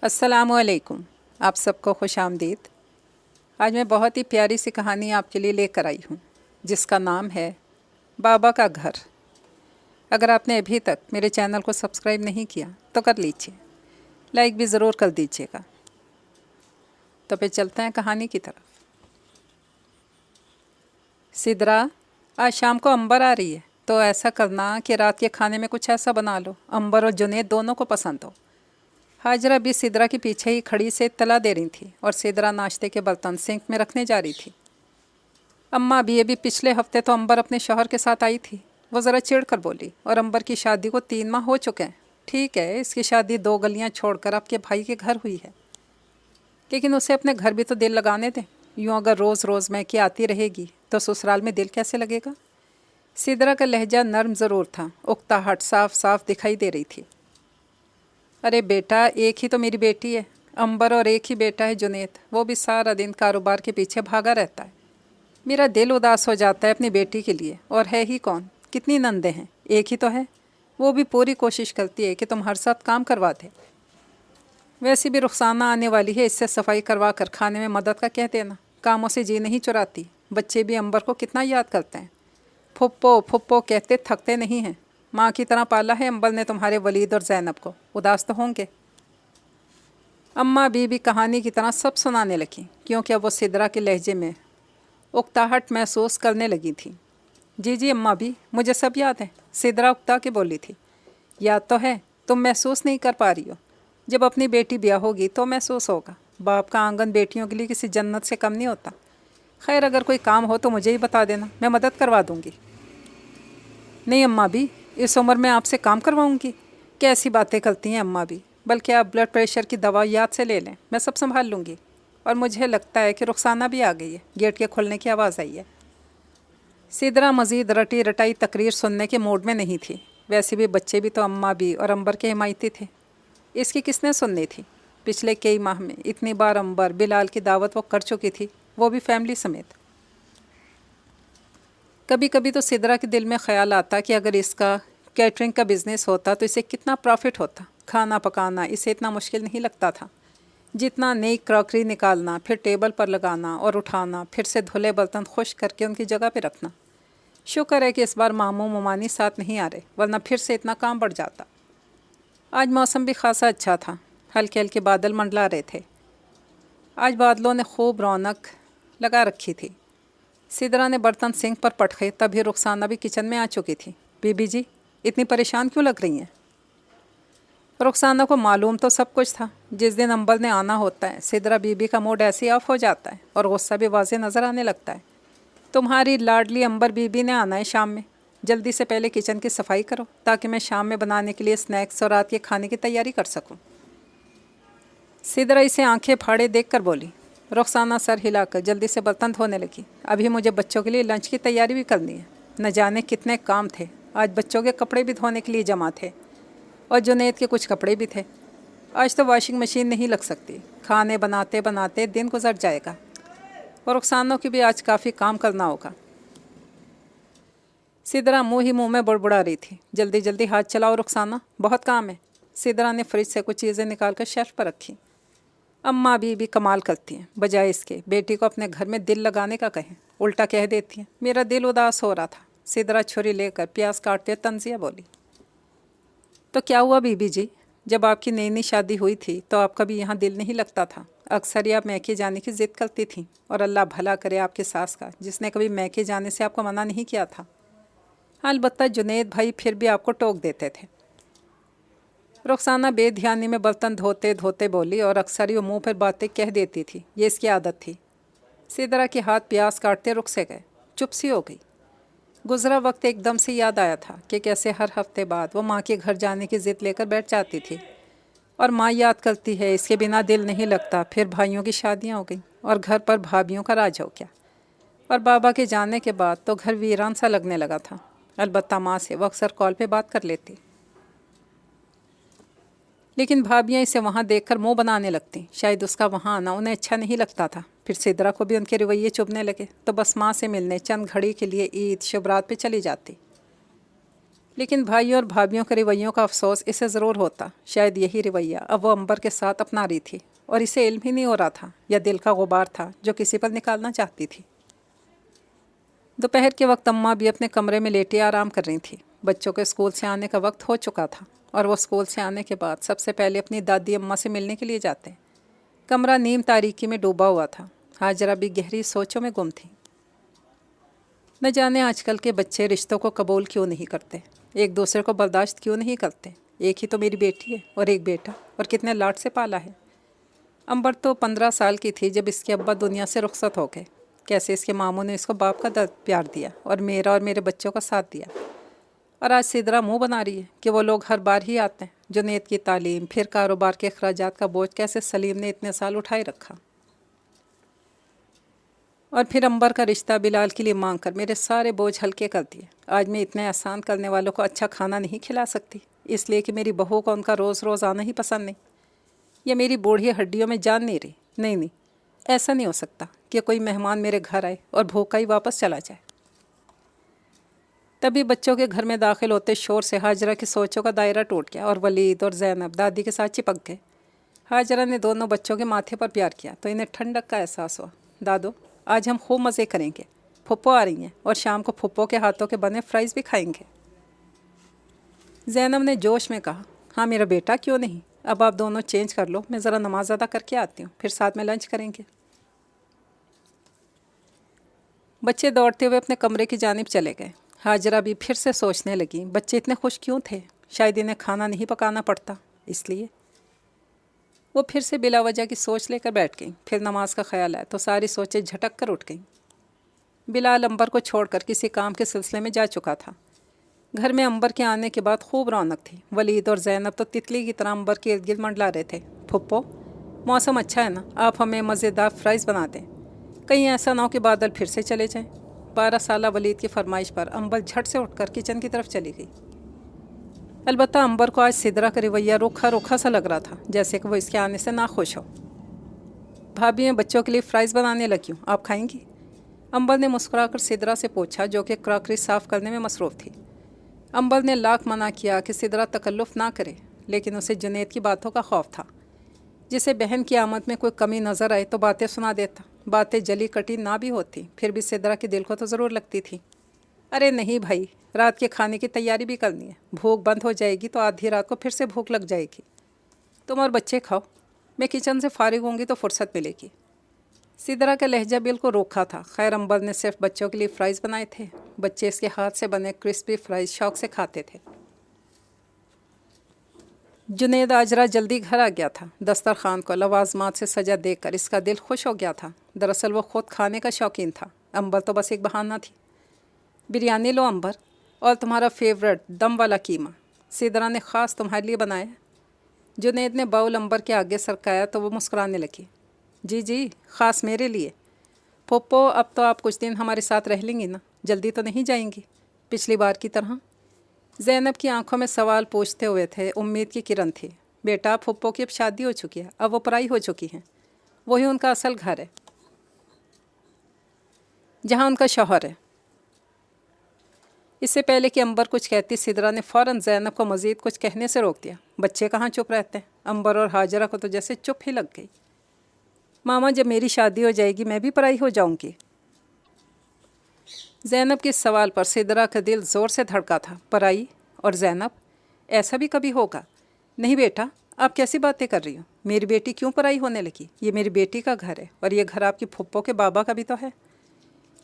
अस्सलामुअलैकुम। आप सबको खुश आमदीद। आज मैं बहुत ही प्यारी सी कहानी आपके लिए लेकर आई हूँ जिसका नाम है बाबा का घर। अगर आपने अभी तक मेरे चैनल को सब्सक्राइब नहीं किया तो कर लीजिए, लाइक भी ज़रूर कर दीजिएगा। तो फिर चलते हैं कहानी की तरफ। सिदरा, आज शाम को अंबर आ रही है तो ऐसा करना कि रात के खाने में कुछ ऐसा बना लो अंबर और जुनैद दोनों को पसंद हो। हाजरा भी सिदरा के पीछे ही खड़ी से इत्तला दे रही थी और सिदरा नाश्ते के बर्तन सिंक में रखने जा रही थी। अम्मा भी अभी पिछले हफ्ते तो अंबर अपने शौहर के साथ आई थी। वो ज़रा चिढ़ कर बोली, और अंबर की शादी को 3 माह हो चुके हैं। ठीक है, इसकी शादी 2 गलियां छोड़कर आपके भाई के घर हुई है, लेकिन उसे अपने घर भी तो दिल लगाने दें। यूँ अगर रोज़ रोज़ मैके आती रहेगी तो ससुराल में दिल कैसे लगेगा। सिदरा का लहजा नर्म ज़रूर था, उकताहट साफ साफ दिखाई दे रही थी। अरे बेटा, एक ही तो मेरी बेटी है अंबर और एक ही बेटा है जुनैद। वो भी सारा दिन कारोबार के पीछे भागा रहता है। मेरा दिल उदास हो जाता है अपनी बेटी के लिए। और है ही कौन, कितनी नंदे हैं, एक ही तो है। वो भी पूरी कोशिश करती है कि तुम हर साथ काम करवा दे। वैसे भी रुखसाना आने वाली है, इससे सफाई करवा कर खाने में मदद का कह देना। कामों से जी नहीं चुराती। बच्चे भी अंबर को कितना याद करते हैं। फुप्पो फुप्पो कहते थकते नहीं हैं। माँ की तरह पाला है अंबर ने तुम्हारे वलीद और ज़ैनब को, उदास तो होंगे। अम्मा बीबी कहानी की तरह सब सुनाने लगी, क्योंकि अब वो सिदरा के लहजे में उकताहट महसूस करने लगी थी। जी जी अम्मा भी, मुझे सब याद है, सिदरा उकता के बोली थी। याद तो है, तुम महसूस नहीं कर पा रही हो। जब अपनी बेटी ब्याह होगी तो महसूस होगा। बाप का आंगन बेटियों के लिए किसी जन्नत से कम नहीं होता। खैर, अगर कोई काम हो तो मुझे ही बता देना, मैं मदद करवा दूँगी। नहीं अम्मा भी, इस उम्र में आपसे काम करवाऊंगी? कैसी बातें करती हैं अम्मा भी। बल्कि आप ब्लड प्रेशर की दवा याद से ले लें, मैं सब संभाल लूँगी। और मुझे लगता है कि रुखसाना भी आ गई है, गेट के खुलने की आवाज़ आई है। सिदरा मज़ीद रटी रटाई तकरीर सुनने के मूड में नहीं थी। वैसे भी बच्चे भी तो अम्मा भी और अंबर के हिमायती थे। इसकी किसने सुननी थी। पिछले कई माह में इतनी बार अंबर बिलाल की दावत वो कर चुकी थी, वो भी फैमिली समेत। कभी कभी तो सिदरा के दिल में ख्याल आता कि अगर इसका कैटरिंग का बिज़नेस होता तो इसे कितना प्रॉफिट होता। खाना पकाना इसे इतना मुश्किल नहीं लगता था जितना नई क्रॉकरी निकालना, फिर टेबल पर लगाना और उठाना, फिर से धुले बर्तन खुश करके उनकी जगह पे रखना। शुक्र है कि इस बार मामू ममानी साथ नहीं आ रहे, वरना फिर से इतना काम बढ़ जाता। आज मौसम भी खासा अच्छा था, हल्के हल्के बादल मंडला रहे थे। आज बादलों ने खूब रौनक लगा रखी थी। सिदरा ने बर्तन सिंक पर पटके, तभी रुखसाना भी किचन में आ चुकी थी। बीबी जी, इतनी परेशान क्यों लग रही हैं? रुखसाना को मालूम तो सब कुछ था। जिस दिन अंबर ने आना होता है, सिदरा बीबी का मूड ऐसे ऑफ हो जाता है और गुस्सा भी वाज़े नज़र आने लगता है। तुम्हारी लाडली अंबर बीबी ने आना है शाम में। जल्दी से पहले किचन की सफाई करो ताकि मैं शाम में बनाने के लिए स्नैक्स और रात के खाने की तैयारी कर सकूं। सिदरा इसे आंखें फाड़े देख कर बोली। रुखसाना सर हिलाकर जल्दी से बर्तन धोने लगी। अभी मुझे बच्चों के लिए लंच की तैयारी भी करनी है। न जाने कितने काम थे। आज बच्चों के कपड़े भी धोने के लिए जमा थे और जुनैद के कुछ कपड़े भी थे। आज तो वॉशिंग मशीन नहीं लग सकती। खाने बनाते बनाते दिन गुजर जाएगा और रुखसानों की भी आज काफ़ी काम करना होगा। सिदरा मुँह ही मुँह में बुड़बुड़ा रही थी। जल्दी जल्दी हाथ चलाओ रुखसाना, बहुत काम है। सिदरा ने फ्रिज से कुछ चीज़ें निकाल कर शेल्फ पर रखी। अम्मा भी कमाल करती हैं। बजाय इसके बेटी को अपने घर में दिल लगाने का कहें, उल्टा कह देती हैं मेरा दिल उदास हो रहा था। सिदरा छुरी लेकर प्याज काटते तंजिया बोली। तो क्या हुआ बीबी जी, जब आपकी नई नई शादी हुई थी तो आपका भी यहाँ दिल नहीं लगता था। अक्सर ही आप मैके जाने की ज़िद करती थीं, और अल्लाह भला करे आपके सास का, जिसने कभी मैके जाने से आपको मना नहीं किया था। अलबत्ता जुनैद भाई फिर भी आपको टोक देते थे। रुखसाना बेध्यानी में बर्तन धोते धोते बोली, और अक्सर ही वो मुँह पर बातें कह देती थी, ये इसकी आदत थी। सिदरा के हाथ प्याज काटते रुक से गए। चुप सी हो गई। गुजरा वक्त एकदम से याद आया था कि कैसे हर हफ्ते बाद वो माँ के घर जाने की ज़िद लेकर बैठ जाती थी। और माँ याद करती है, इसके बिना दिल नहीं लगता। फिर भाइयों की शादियाँ हो गई और घर पर भाभीयों का राज हो गया। और बाबा के जाने के बाद तो घर वीरान सा लगने लगा था। अलबत्ता माँ से वो अक्सर कॉल पे बात कर लेती, लेकिन भाभियाँ इसे वहाँ देखकर मुंह बनाने लगती। शायद उसका वहाँ आना उन्हें अच्छा नहीं लगता था। फिर सिदरा को भी उनके रवैये चुभने लगे तो बस माँ से मिलने चंद घड़ी के लिए ईद शुभरात पे चली जाती। لیکن بھائیوں اور بھابھیوں کے رویوں کا افسوس اسے ضرور ہوتا. شاید یہی رویہ اب وہ امبر کے ساتھ اپنا رہی تھی اور اسے علم ہی نہیں ہو رہا تھا، یا دل کا غبار تھا جو کسی پر نکالنا چاہتی تھی. دوپہر کے وقت اماں بھی اپنے کمرے میں لیٹی آرام کر رہی تھی. بچوں کے اسکول سے آنے کا وقت ہو چکا تھا اور وہ اسکول سے آنے کے بعد سب سے پہلے اپنی دادی اماں سے ملنے کے لیے جاتے. کمرہ نیم تاریکی میں ڈوبا ہوا تھا. ہاجرہ بھی گہری سوچوں میں گم تھی. نہ جانے آج کل کے بچے رشتوں کو قبول کیوں نہیں کرتے، ایک دوسرے کو برداشت کیوں نہیں کرتے. ایک ہی تو میری بیٹی ہے اور ایک بیٹا، اور کتنے لاڈ سے پالا ہے. امبر تو 15 سال کی تھی جب اس کے ابا دنیا سے رخصت ہو گئے. کیسے اس کے ماموں نے اس کو باپ کا درد پیار دیا اور میرا اور میرے بچوں کا ساتھ دیا. اور آج سدرا منہ بنا رہی ہے کہ وہ لوگ ہر بار ہی آتے ہیں. جنید کی تعلیم، پھر کاروبار کے اخراجات کا بوجھ کیسے سلیم نے اتنے سال اٹھائے رکھا. اور پھر امبر کا رشتہ بلال کے لیے مانگ کر میرے سارے بوجھ ہلکے کر دیے. آج میں اتنے احسان کرنے والوں کو اچھا کھانا نہیں کھلا سکتی، اس لیے کہ میری بہو کو ان کا روز روز آنا ہی پسند نہیں، یا میری بوڑھی ہڈیوں میں جان نہیں رہی. نہیں، ایسا نہیں ہو سکتا کہ کوئی مہمان میرے گھر آئے اور بھوکا ہی واپس چلا جائے. تبھی بچوں کے گھر میں داخل ہوتے شور سے ہاجرہ کی سوچوں کا دائرہ ٹوٹ گیا اور ولید اور زینب دادی کے ساتھ چپک گئے. ہاجرہ نے دونوں بچوں کے ماتھے پر پیار کیا تو انہیں ٹھنڈک کا احساس ہوا. دادو، آج ہم خوب مزے کریں گے. پھپھو آ رہی ہیں اور شام کو پھپھو کے ہاتھوں کے بنے فرائز بھی کھائیں گے. زینب نے جوش میں کہا، ہاں میرا بیٹا، کیوں نہیں. اب آپ دونوں چینج کر لو، میں ذرا نماز ادا کر کے آتی ہوں، پھر ساتھ میں لنچ کریں گے. بچے دوڑتے ہوئے اپنے کمرے کی جانب چلے گئے. ہاجرہ بھی پھر سے سوچنے لگیں بچے اتنے خوش کیوں تھے. شاید انہیں کھانا نہیں پکانا پڑتا، اس لیے. وہ پھر سے بلا وجہ کی سوچ لے کر بیٹھ گئیں. پھر نماز کا خیال آیا تو ساری سوچیں جھٹک کر اٹھ گئیں. بلال امبر کو چھوڑ کر کسی کام کے سلسلے میں جا چکا تھا. گھر میں امبر کے آنے کے بعد خوب رونق تھی. ولید اور زینب تو تتلی کی طرح امبر کے ارد گرد منڈلا رہے تھے. پھپھو، موسم اچھا ہے نا، آپ ہمیں مزیدار فرائز بنا دیں. کہیں ایسا نہ ہو کہ بادل پھر سے چلے جائیں. 12 سالہ ولید کی فرمائش پر امبر جھٹ سے اٹھ کر کچن کی طرف چلی گئی. البتہ امبر کو آج سدرا کا رویہ روکھا روکھا سا لگ رہا تھا، جیسے کہ وہ اس کے آنے سے ناخوش ہو. بھابھی میں بچوں کے لیے فرائز بنانے لگی ہوں، آپ کھائیں گی؟ امبر نے مسکرا کر سدرا سے پوچھا، جو کہ کراکری صاف کرنے میں مصروف تھی. امبر نے لاکھ منع کیا کہ سدرا تکلف نہ کرے، لیکن اسے جنید کی باتوں کا خوف تھا. جسے بہن کی آمد میں کوئی کمی نظر آئے تو باتیں سنا دیتا. باتیں جلی کٹی نہ بھی ہوتی، پھر بھی سدرا کے دل کو تو ضرور لگتی تھی. ارے نہیں بھائی، رات کے کھانے کی تیاری بھی کرنی ہے. بھوک بند ہو جائے گی تو آدھی رات کو پھر سے بھوک لگ جائے گی. تم اور بچے کھاؤ، میں کچن سے فارغ ہوں گی تو فرصت ملے گی. سدرا کا لہجہ بالکل روکھا تھا. خیر، امبر نے صرف بچوں کے لیے فرائز بنائے تھے. بچے اس کے ہاتھ سے بنے کرسپی فرائز شوق سے کھاتے تھے. جنید آج رات جلدی گھر آ گیا تھا. دسترخوان کو لوازمات سے سجا دیکھ کر اس کا دل خوش ہو گیا تھا. دراصل وہ خود کھانے کا شوقین تھا. امبر تو بس ایک بہانہ تھی. بریانی لو امبر، اور تمہارا فیورٹ دم والا قیمہ سدرا نے خاص تمہارے لیے بنایا. جنید نے باؤل امبر کے آگے سرکایا تو وہ مسکرانے لگی. جی جی، خاص میرے لیے. پھپھو، اب تو آپ کچھ دن ہمارے ساتھ رہ لیں گی نا، جلدی تو نہیں جائیں گی پچھلی بار کی طرح؟ زینب کی آنکھوں میں سوال پوچھتے ہوئے تھے امید کی کرن تھی. بیٹا، پھپھو کی اب شادی ہو چکی ہے، اب وہ پرائی ہو چکی ہیں. وہی ان کا اصل گھر ہے جہاں ان کا شوہر ہے. اس سے پہلے کہ امبر کچھ کہتی، سدرا نے فوراً زینب کو مزید کچھ کہنے سے روک دیا. بچے کہاں چپ رہتے ہیں. امبر اور ہاجرہ کو تو جیسے چپ ہی لگ گئی. ماما، جب میری شادی ہو جائے گی میں بھی پرائی ہو جاؤں گی؟ زینب کے سوال پر سدرا کا دل زور سے دھڑکا تھا. پرائی؟ اور زینب؟ ایسا بھی کبھی ہوگا؟ نہیں بیٹا، آپ کیسی باتیں کر رہی ہو. میری بیٹی کیوں پرائی ہونے لگی؟ یہ میری بیٹی کا گھر ہے، اور یہ گھر آپ کی پھپھو کے بابا کا بھی تو ہے.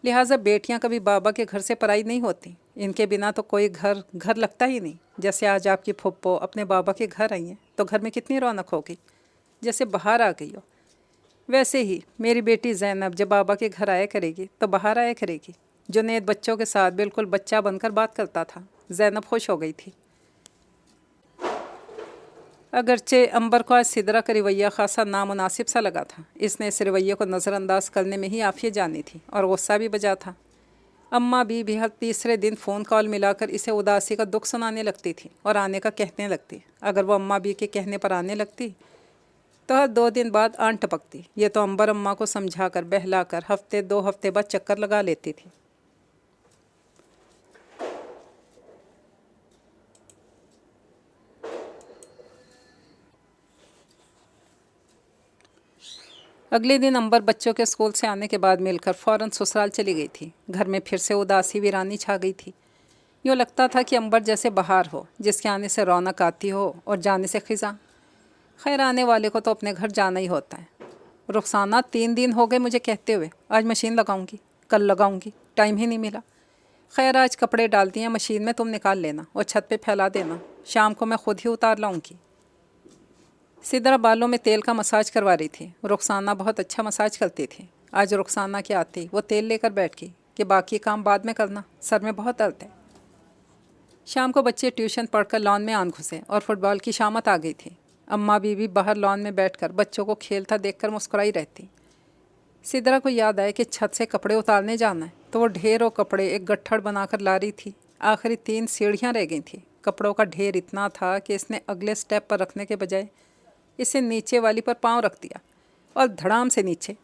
لہٰذا بیٹیاں کبھی بابا کے گھر سے پرائی نہیں ہوتی. ان کے بنا تو کوئی گھر لگتا ہی نہیں. جیسے آج آپ کی پھپھو اپنے بابا کے گھر آئی ہیں تو گھر میں کتنی رونق ہوگی، جیسے باہر آ گئی ہو. ویسے ہی میری بیٹی زینب جب بابا کے گھر آیا کرے گی تو باہر آیا کرے گی. جنید بچوں کے ساتھ بالکل بچہ بن کر بات کرتا تھا. زینب خوش ہو گئی تھی. اگرچہ امبر کو آج سدرا کا رویہ خاصا نامناسب سا لگا تھا. اس نے اس رویے کو نظر انداز کرنے میں ہی عافیت جانی تھی اور غصہ بھی بجا تھا. اماں بھی ہر تیسرے دن فون کال ملا کر اسے اداسی کا دکھ سنانے لگتی تھی اور آنے کا کہنے لگتی. اگر وہ اماں بھی کے کہنے پر آنے لگتی تو ہر 2 دن بعد آن ٹپکتی. یہ تو امبر اماں کو سمجھا کر بہلا کر ہفتے 2 ہفتے بعد چکر لگا لیتی تھی. अगले दिन अंबर बच्चों के स्कूल से आने के बाद मिलकर फ़ौरन ससुराल चली गई थी। घर में फिर से उदासी वीरानी छा गई थी। यूँ लगता था कि अंबर जैसे बहार हो, जिसके आने से रौनक आती हो और जाने से ख़िज़ां। खैर, आने वाले को तो अपने घर जाना ही होता है। रुखसाना 3 दिन हो गए मुझे कहते हुए, आज मशीन लगाऊंगी, कल लगाऊंगी, टाइम ही नहीं मिला। खैर, आज कपड़े डाल दिए मशीन में, तुम निकाल लेना और छत पे फैला देना, शाम को मैं खुद ही उतार लाऊंगी। सिदरा बालों में तेल का मसाज करवा रही थी। रुखसाना बहुत अच्छा मसाज करती थी। आज रुखसाना की आती वो तेल लेकर बैठ गई कि बाकी काम बाद में करना, सर में बहुत दर्द है। शाम को बच्चे ट्यूशन पढ़कर लॉन में आन घुसे और फुटबॉल की शामत आ गई थी। अम्मा बीवी बाहर लॉन में बैठकर बच्चों को खेलता देखकर मुस्कुराई रहती। सिदरा को याद आया कि छत से कपड़े उतारने जाना है, तो वो ढेरों कपड़े एक गट्ठड़ बनाकर ला रही थी। आखिरी 3 सीढ़ियाँ रह गई थी। कपड़ों का ढेर इतना था कि इसने अगले स्टेप पर रखने के बजाय इसे नीचे वाली पर पाँव रख दिया और धड़ाम से नीचे।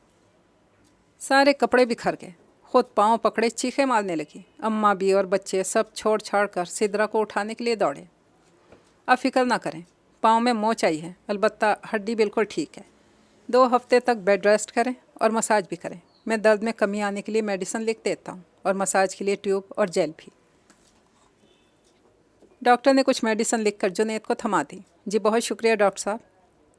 सारे कपड़े बिखर गए। खुद पाँव पकड़े चीखें मारने लगी। अम्मा भी और बच्चे सब छोड़ छाड़ कर सिदरा को उठाने के लिए दौड़े। अब फिक्र ना करें, पाँव में मोच आई है, अलबत्ता हड्डी बिल्कुल ठीक है। 2 हफ्ते तक बेड रेस्ट करें और मसाज भी करें। मैं दर्द में कमी आने के लिए मेडिसिन लिख देता हूँ और मसाज के लिए ट्यूब और जेल भी। डॉक्टर ने कुछ मेडिसिन लिखकर जुनैद को थमा दी। जी बहुत शुक्रिया डॉक्टर साहब,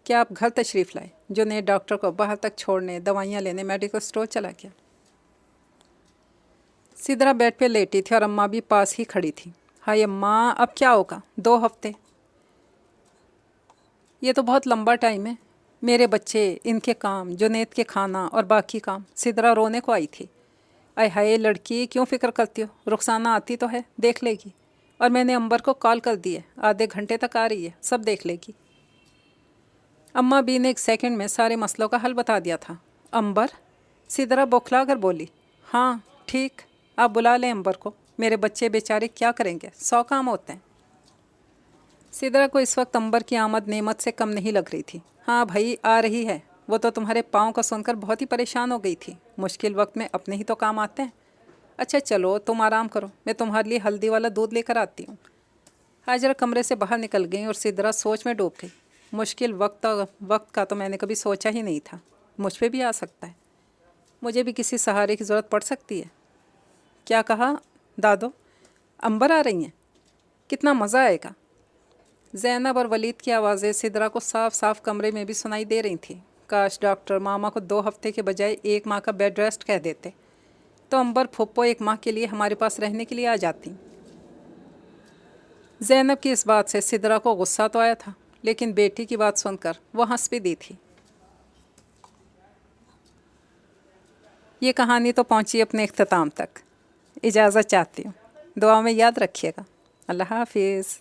क्या आप घर तशरीफ़ लाए। जुनैद डॉक्टर को बाहर तक छोड़ने, दवाइयाँ लेने मेडिकल स्टोर चला गया। सिदरा बेड पे लेटी थी और अम्मा भी पास ही खड़ी थी। हाय अम्मा, अब क्या होगा? 2 हफ्ते, ये तो बहुत लंबा टाइम है। मेरे बच्चे, इनके काम, जुनैद के खाना और बाकी काम। सिदरा रोने को आई थी। आय हाय लड़की, क्यों फ़िक्र करती हो? रुखसाना आती तो है, देख लेगी। और मैंने अंबर को कॉल कर दी है, आधे घंटे तक आ रही है, सब देख लेगी। अम्मा बी ने 1 सेकंड में सारे मसलों का हल बता दिया था। अंबर? सिदरा बौखला कर बोली। हाँ ठीक, आप बुला लें अंबर को। मेरे बच्चे बेचारे क्या करेंगे, 100 काम होते हैं। सिदरा को इस वक्त अंबर की आमद नेमत से कम नहीं लग रही थी। हाँ भाई, आ रही है। वो तो तुम्हारे पाँव का सुनकर बहुत ही परेशान हो गई थी। मुश्किल वक्त में अपने ही तो काम आते हैं। अच्छा चलो, तुम आराम करो, मैं तुम्हारे लिए हल्दी वाला दूध लेकर आती हूँ। हाजरा कमरे से बाहर निकल गई और सिदरा सोच में डूब गई। मुश्किल वक्त का तो मैंने कभी सोचा ही नहीं था। मुझ पे भी आ सकता है। मुझे भी किसी सहारे की ज़रूरत पड़ सकती है। क्या कहा दादो? अंबर आ रही हैं? कितना मज़ा आएगा। ज़ैनब और वलीद की आवाज़ें सिदरा को साफ साफ कमरे में भी सुनाई दे रही थी। काश डॉक्टर मामा को 2 हफ्ते के बजाय 1 माह का बेड रेस्ट कह देते, तो अंबर फुप्पो 1 माह के लिए हमारे पास रहने के लिए आ जाती। ज़ैनब की इस बात से सिदरा को गुस्सा तो आया था, लेकिन बेटी की बात सुनकर वो हंस भी दी थी। ये कहानी तो पहुंची अपने इख्तिताम तक। इजाज़त चाहती हूँ। दुआ में याद रखिएगा। अल्लाह हाफिज़।